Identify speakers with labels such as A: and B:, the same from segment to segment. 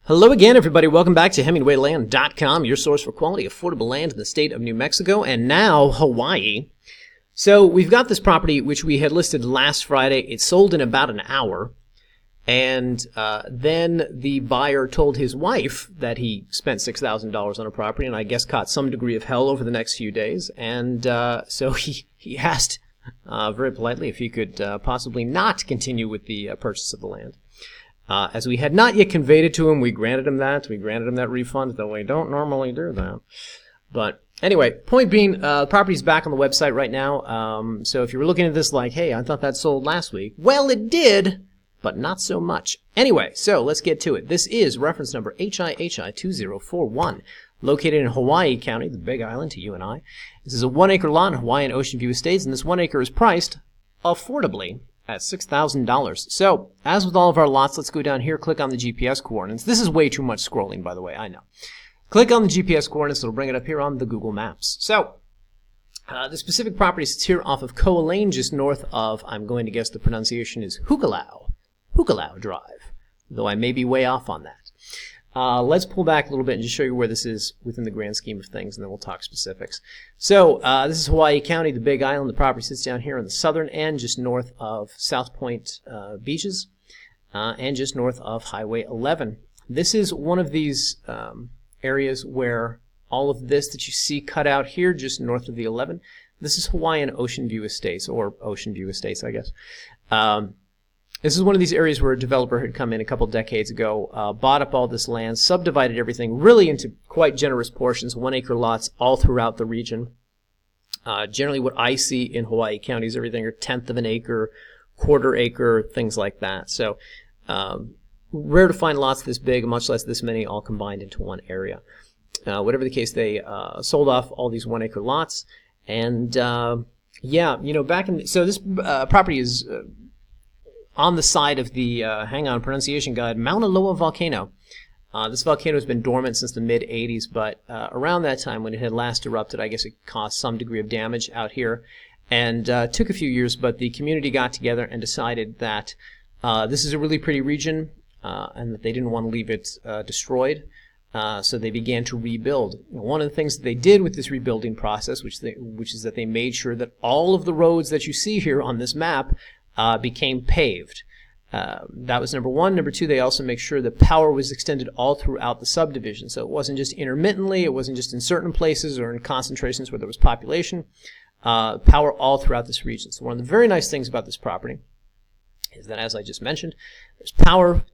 A: Hello again, everybody. Welcome back to HemingwayLand.com, your source for quality, affordable land in the state of New Mexico and now Hawaii. So we've got this property which we had listed last Friday. It sold in about an hour. And then the buyer told his wife that he spent $6,000 on a property and I guess caught some degree of hell over the next few days. And so he asked very politely if he could possibly not continue with the purchase of the land. As we had not yet conveyed it to him, we granted him that. We granted him that refund, though we don't normally do that. But anyway, point being, the property's back on the website right now. So if you were looking at this like, hey, I thought that sold last week. Well, it did, but not so much. Anyway, so let's get to it. This is reference number HIHI2041, located in Hawaii County, the Big Island to you and I. This is a 1-acre lot in Hawaii and Ocean View Estates, and this 1 acre is priced affordably at $6,000. So, as with all of our lots, let's go down here, click on the GPS coordinates. This is way too much scrolling, by the way, I know. Click on the GPS coordinates, it'll bring it up here on the Google Maps. So, the specific property sits here off of Koa Lane, just north of, I'm going to guess the pronunciation is Hukalau Drive, though I may be way off on that. Let's pull back a little bit and just show you where this is within the grand scheme of things, and then we'll talk specifics. So this is Hawaii County, the Big Island. The property sits down here on the southern end, just north of South Point Beaches, and just north of Highway 11. This is one of these areas where all of this that you see cut out here, just north of the 11, this is Hawaiian Ocean View Estates, or Ocean View Estates, I guess. This is one of these areas where a developer had come in a couple decades ago, bought up all this land, subdivided everything really into quite generous portions, 1-acre lots all throughout the region. Generally what I see in Hawaii County is everything are 1/10 of an acre, 1/4 acre, things like that. So rare to find lots this big, much less this many all combined into one area. Whatever the case, they sold off all these 1-acre lots. And yeah, you know, so this property is on the side of the, pronunciation guide, Mauna Loa volcano. This volcano has been dormant since the mid-'80s, but around that time when it had last erupted, I guess it caused some degree of damage out here. And took a few years, but the community got together and decided that this is a really pretty region and that they didn't want to leave it destroyed. So they began to rebuild. One of the things that they did with this rebuilding process, which is that they made sure that all of the roads that you see here on this map became paved. That was number one. Number two, they also make sure that power was extended all throughout the subdivision. So it wasn't just intermittently, it wasn't just in certain places or in concentrations where there was population. Power all throughout this region. So one of the very nice things about this property is that, as I just mentioned, there's power,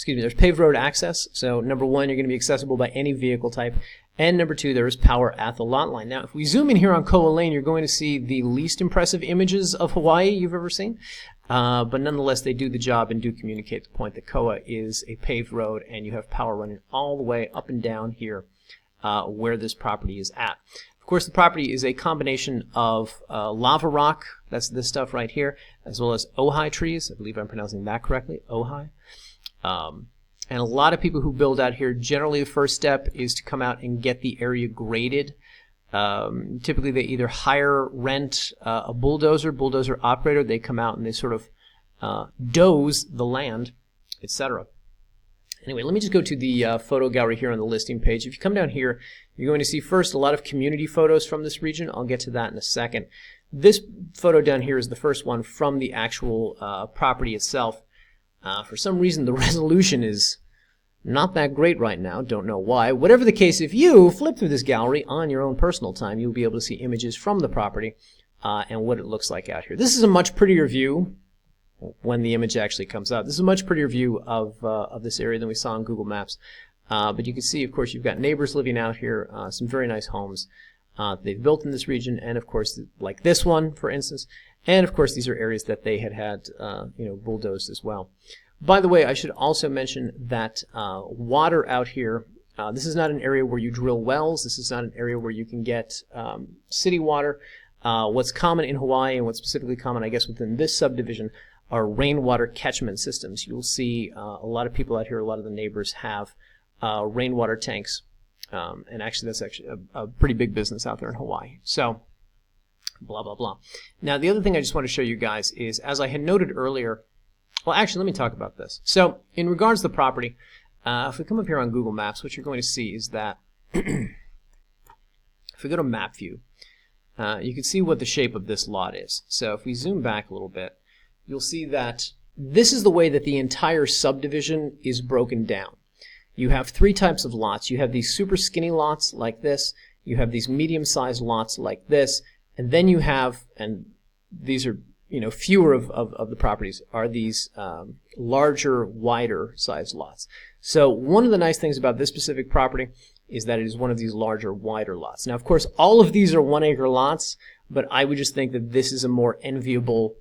A: there's paved road access. So number one, you're going to be accessible by any vehicle type. And number two, there is power at the lot line. Now, if we zoom in here on Koa Lane, you're going to see the least impressive images of Hawaii you've ever seen. But nonetheless, they do the job and do communicate the point that Koa is a paved road and you have power running all the way up and down here where this property is at. Of course, the property is a combination of lava rock, that's this stuff right here, as well as ojai trees. I believe I'm pronouncing that correctly, ojai. And a lot of people who build out here, generally the first step is to come out and get the area graded. Typically they either rent a bulldozer operator. They come out and they sort of doze the land, etc. Anyway, let me just go to the photo gallery here on the listing page. If you come down here, you're going to see first a lot of community photos from this region. I'll get to that in a second. This photo down here is the first one from the actual property itself. For some reason, the resolution is not that great right now. Don't know why. Whatever the case, if you flip through this gallery on your own personal time, you'll be able to see images from the property and what it looks like out here. This is a much prettier view when the image actually comes out. This is a much prettier view of this area than we saw on Google Maps. But you can see, of course, you've got neighbors living out here, some very nice homes they've built in this region, and of course, like this one, for instance. And of course, these are areas that they had bulldozed as well. By the way, I should also mention that water out here, this is not an area where you drill wells. This is not an area where you can get city water. What's common in Hawaii, and what's specifically common, I guess, within this subdivision, are rainwater catchment systems. You'll see a lot of people out here, a lot of the neighbors have rainwater tanks. And actually, that's actually a pretty big business out there in Hawaii. So, blah, blah, blah. Now, the other thing I just want to show you guys is, as I had noted earlier, well, actually, let me talk about this. So, in regards to the property, If we come up here on Google Maps, what you're going to see is that if we go to map view, you can see what the shape of this lot is. So if we zoom back a little bit, you'll see that this is the way that the entire subdivision is broken down. You have three types of lots. You have these super skinny lots like this, you have these medium-sized lots like this, and then you have, and these are fewer of the properties, are these larger, wider sized lots. So one of the nice things about this specific property is that it is one of these larger, wider lots. Now, of course, all of these are 1 acre lots, but I would just think that this is a more enviable,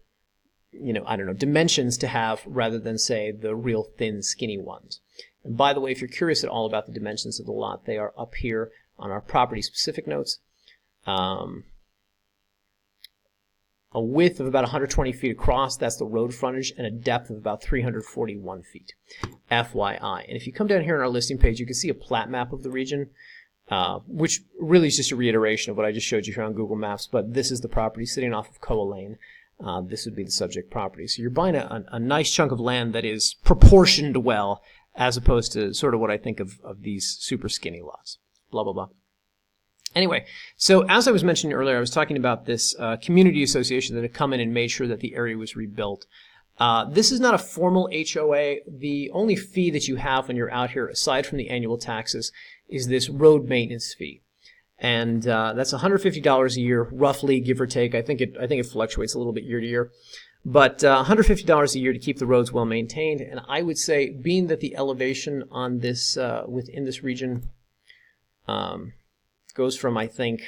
A: dimensions to have rather than, say, the real thin, skinny ones. And by the way, if you're curious at all about the dimensions of the lot, they are up here on our property specific notes. A width of about 120 feet across, that's the road frontage, and a depth of about 341 feet, FYI. And if you come down here on our listing page, you can see a plat map of the region, which really is just a reiteration of what I just showed you here on Google Maps, but this is the property sitting off of Koa Lane. This would be the subject property. So you're buying a nice chunk of land that is proportioned well, as opposed to sort of what I think of these super skinny lots. Blah, blah, blah. Anyway, so as I was mentioning earlier, I was talking about this community association that had come in and made sure that the area was rebuilt. This is not a formal HOA. The only fee that you have when you're out here, aside from the annual taxes, is this road maintenance fee. And that's $150 a year, roughly, give or take. I think it fluctuates a little bit year to year. But $150 a year to keep the roads well maintained. And I would say, being that the elevation on this within this region goes from, I think,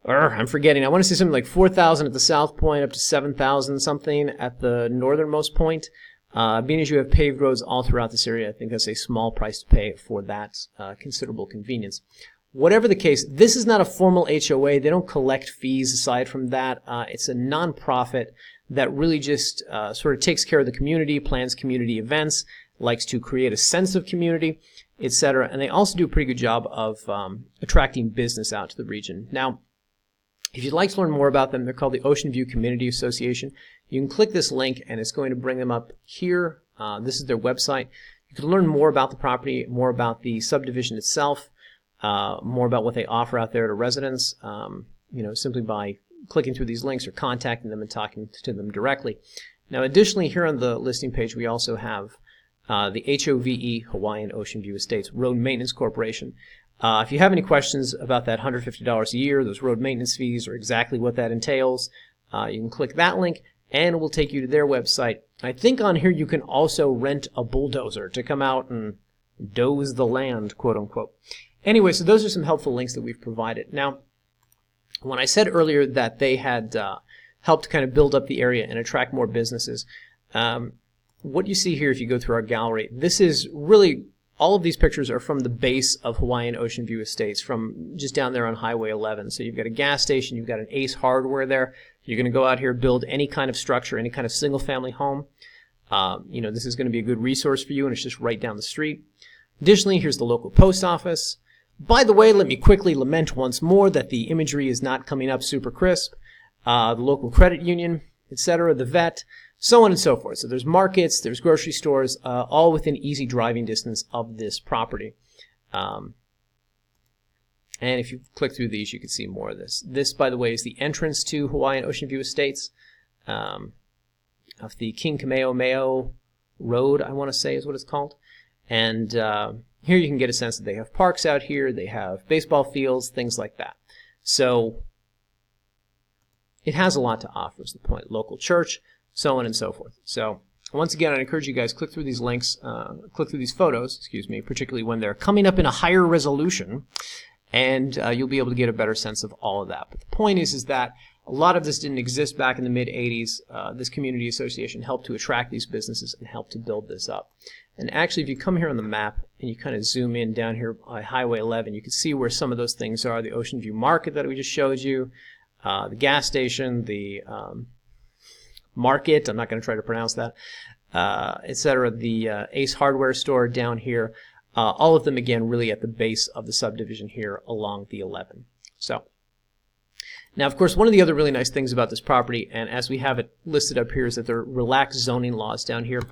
A: I'm forgetting. I want to say something like 4,000 at the south point up to 7,000 something at the northernmost point. Being as you have paved roads all throughout this area, I think that's a small price to pay for that considerable convenience. Whatever the case, this is not a formal HOA. They don't collect fees aside from that. It's a nonprofit that really just sort of takes care of the community, plans community events, likes to create a sense of community, etc. And they also do a pretty good job of attracting business out to the region. Now, if you'd like to learn more about them, they're called the Ocean View Community Association. You can click this link and it's going to bring them up here. This is their website. You can learn more about the property, more about the subdivision itself, more about what they offer out there to residents, simply by clicking through these links or contacting them and talking to them directly. Now, additionally, here on the listing page, we also have the HOVE, Hawaiian Ocean View Estates Road Maintenance Corporation. If you have any questions about that $150 a year, those road maintenance fees, or exactly what that entails, you can click that link and it will take you to their website. I think on here you can also rent a bulldozer to come out and doze the land, quote unquote. Anyway, so those are some helpful links that we've provided. Now, when I said earlier that they had helped kind of build up the area and attract more businesses, what you see here, if you go through our gallery, this is really, all of these pictures are from the base of Hawaiian Ocean View Estates, from just down there on Highway 11. So you've got a gas station, you've got an Ace Hardware there. You're going to go out here, build any kind of structure, any kind of single-family home. This is going to be a good resource for you, and it's just right down the street. Additionally, here's the local post office. By the way, let me quickly lament once more that the imagery is not coming up super crisp. The local credit union, etc., the vet, so on and so forth. So there's markets, there's grocery stores, all within easy driving distance of this property. And if you click through these, you can see more of this. This, by the way, is the entrance to Hawaiian Ocean View Estates of the King Kamehameha Road, I want to say is what it's called. And here you can get a sense that they have parks out here, they have baseball fields, things like that. So it has a lot to offer is the point. Local church, so on and so forth. So once again, I encourage you guys, click through these links, click through these photos, particularly when they're coming up in a higher resolution, and you'll be able to get a better sense of all of that. But the point is that a lot of this didn't exist back in the mid-'80s. This community association helped to attract these businesses and helped to build this up. And actually, if you come here on the map and you kind of zoom in down here by Highway 11, you can see where some of those things are. The Ocean View Market that we just showed you, the gas station, the market, I'm not going to try to pronounce that, etc. The Ace Hardware store down here. All of them, again, really at the base of the subdivision here along the 11. So, Now, of course, one of the other really nice things about this property, and as we have it listed up here, is that there are relaxed zoning laws down here.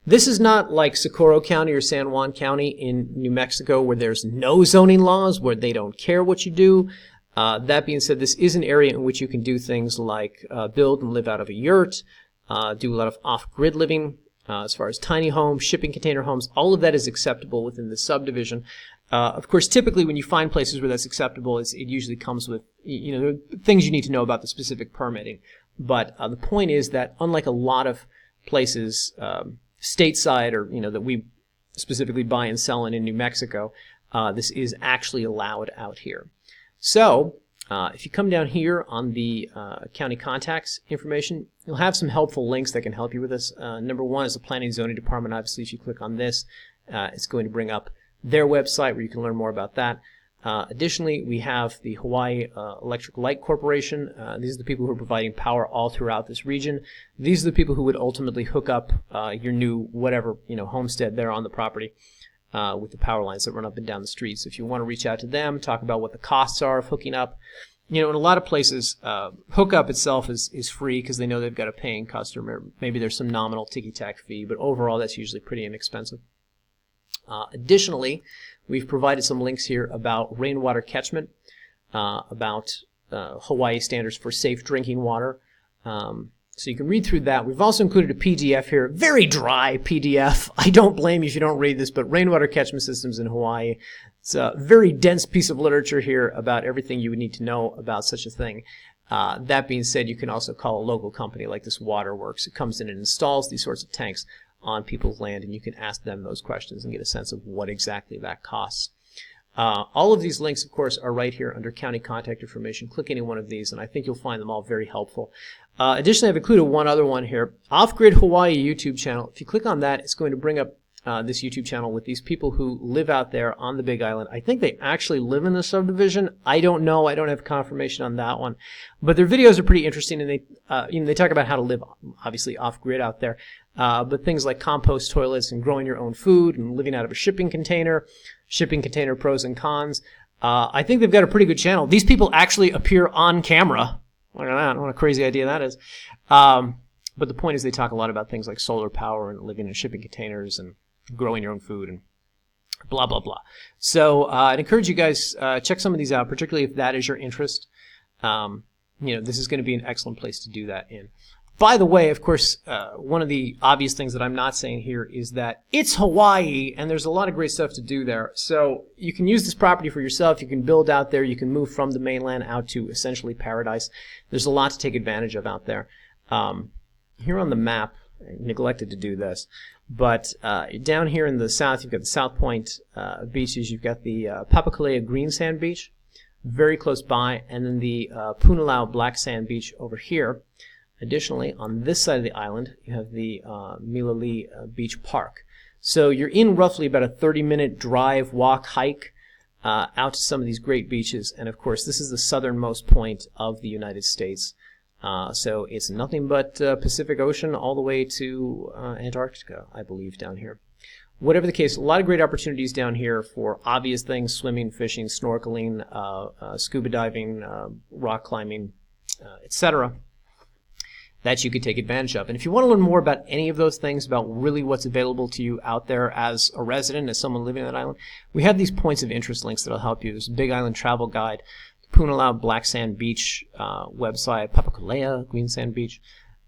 A: This is not like Socorro County or San Juan County in New Mexico where there's no zoning laws, where they don't care what you do. That being said, this is an area in which you can do things like build and live out of a yurt, do a lot of off-grid living, as far as tiny homes, shipping container homes. All of that is acceptable within the subdivision. Of course, typically when you find places where that's acceptable, it usually comes with there are things you need to know about the specific permitting. But the point is that unlike a lot of places stateside or that we specifically buy and sell in New Mexico, this is actually allowed out here. So if you come down here on the county contacts information, you'll have some helpful links that can help you with this. Number one is the Planning and Zoning Department. Obviously, if you click on this, it's going to bring up their website where you can learn more about that. Additionally, we have the Hawaii Electric Light Corporation. These are the people who are providing power all throughout this region. These are the people who would ultimately hook up your new whatever homestead there on the property with the power lines that run up and down the street. So if you want to reach out to them, talk about what the costs are of hooking up. In a lot of places, hookup itself is free because they know they've got a paying customer. Maybe there's some nominal ticky-tack fee, but overall that's usually pretty inexpensive. Additionally, we've provided some links here about rainwater catchment, about Hawaii standards for safe drinking water. So you can read through that. We've also included a PDF here, very dry PDF. I don't blame you if you don't read this, but rainwater catchment systems in Hawaii. It's a very dense piece of literature here about everything you would need to know about such a thing. That being said, you can also call a local company like this Waterworks. It comes in and installs these sorts of tanks on people's land, and you can ask them those questions and get a sense of what exactly that costs. All of these links, of course, are right here under county contact information. Click any one of these, and I think you'll find them all very helpful. Additionally, I've included one other one here, Off-Grid Hawaii YouTube channel. If you click on that, it's going to bring up this YouTube channel with these people who live out there on the Big Island. I think they actually live in the subdivision. I don't know. I don't have confirmation on that one. But their videos are pretty interesting, and they talk about how to live, obviously, off-grid out there. But things like compost toilets and growing your own food and living out of a shipping container pros and cons. I think they've got a pretty good channel. These people actually appear on camera. Look at that. What a crazy idea that is. But the point is they talk a lot about things like solar power and living in shipping containers and growing your own food and blah, blah, blah. So I'd encourage you guys, check some of these out, particularly if that is your interest. This is going to be an excellent place to do that in. By the way, of course, one of the obvious things that I'm not saying here is that it's Hawaii and there's a lot of great stuff to do there. So you can use this property for yourself. You can build out there. You can move from the mainland out to essentially paradise. There's a lot to take advantage of out there. Here on the map, I neglected to do this, but down here in the south, you've got the South Point beaches. You've got the Papakolea Green Sand Beach, very close by, and then the Punalau Black Sand Beach over here. Additionally, on this side of the island, you have the Milali Beach Park. So you're in roughly about a 30-minute drive, walk, hike out to some of these great beaches. And of course, this is the southernmost point of the United States. So it's nothing but Pacific Ocean all the way to Antarctica, I believe, down here. Whatever the case, a lot of great opportunities down here for obvious things: swimming, fishing, snorkeling, scuba diving, rock climbing, etc. that you could take advantage of. And if you want to learn more about any of those things, about really what's available to you out there as a resident, as someone living on that island, we have these points of interest links that will help you. There's a Big Island Travel Guide, Punalau Black Sand Beach website, Papakolea Green Sand Beach,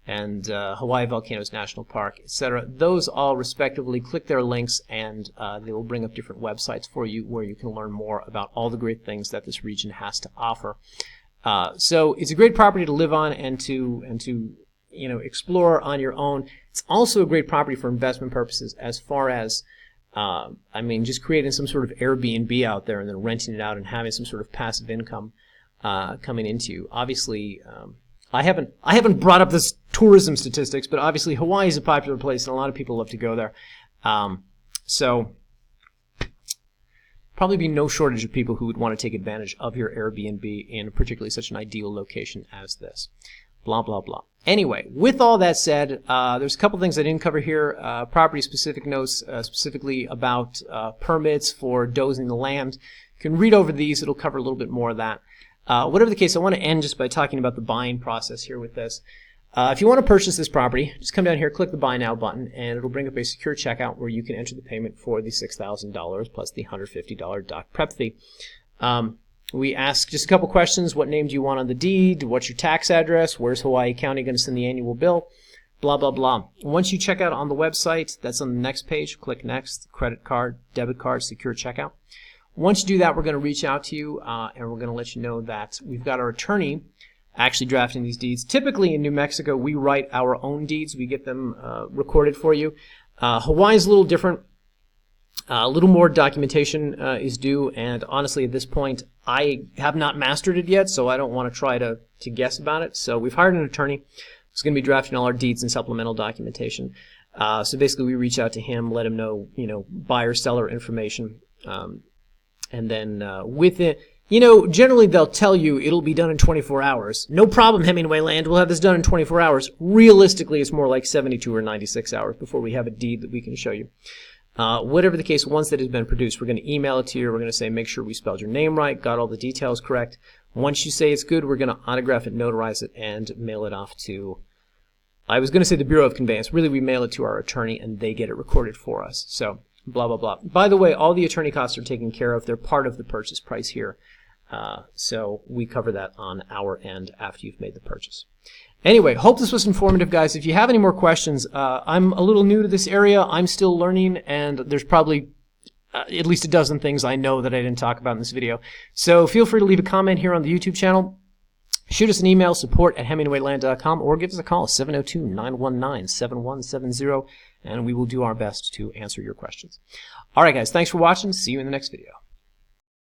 A: and Hawaii Volcanoes National Park, etc. Those all respectively, click their links and they will bring up different websites for you where you can learn more about all the great things that this region has to offer. So it's a great property to live on and to explore on your own. It's also a great property for investment purposes as far as just creating some sort of Airbnb out there and then renting it out and having some sort of passive income coming into you. Obviously, I haven't brought up this tourism statistics, but obviously Hawaii is a popular place and a lot of people love to go there. So probably be no shortage of people who would want to take advantage of your Airbnb in particularly such an ideal location as this. Blah, blah, blah. Anyway, with all that said, there's a couple things I didn't cover here. Property-specific notes, specifically about permits for dozing the land. You can read over these. It'll cover a little bit more of that. Whatever the case, I want to end just by talking about the buying process here with this. If you want to purchase this property, just come down here, click the Buy Now button, and it'll bring up a secure checkout where you can enter the payment for the $6,000 plus the $150 doc prep fee. We ask just a couple questions. What name do you want on the deed? What's your tax address? Where's Hawaii County going to send the annual bill? Blah, blah, blah. Once you check out on the website, that's on the next page. Click Next, credit card, debit card, secure checkout. Once you do that, we're going to reach out to you, and we're going to let you know that we've got our attorney actually drafting these deeds. Typically in New Mexico, we write our own deeds. We get them recorded for you. Hawaii's a little different. A little more documentation is due, and honestly, at this point, I have not mastered it yet, so I don't want to try to guess about it. So we've hired an attorney who's going to be drafting all our deeds and supplemental documentation. So basically, we reach out to him, let him know, buyer-seller information, and then with it, generally they'll tell you it'll be done in 24 hours. No problem, Hemingway Land. We'll have this done in 24 hours. Realistically, it's more like 72 or 96 hours before we have a deed that we can show you. Whatever the case, once that has been produced, we're going to email it to you. We're going to say, make sure we spelled your name right, got all the details correct. Once you say it's good, we're going to autograph it, notarize it, and mail it off to, I was going to say the Bureau of Conveyance. Really, we mail it to our attorney, and they get it recorded for us. So, blah, blah, blah. By the way, all the attorney costs are taken care of. They're part of the purchase price here. So we cover that on our end after you've made the purchase. Anyway, hope this was informative, guys. If you have any more questions, I'm a little new to this area. I'm still learning, and there's probably at least a dozen things I know that I didn't talk about in this video. So feel free to leave a comment here on the YouTube channel. Shoot us an email, support@HemingwayLand.com, or give us a call, 702-919-7170, and we will do our best to answer your questions. All right, guys, thanks for watching. See you in the next video.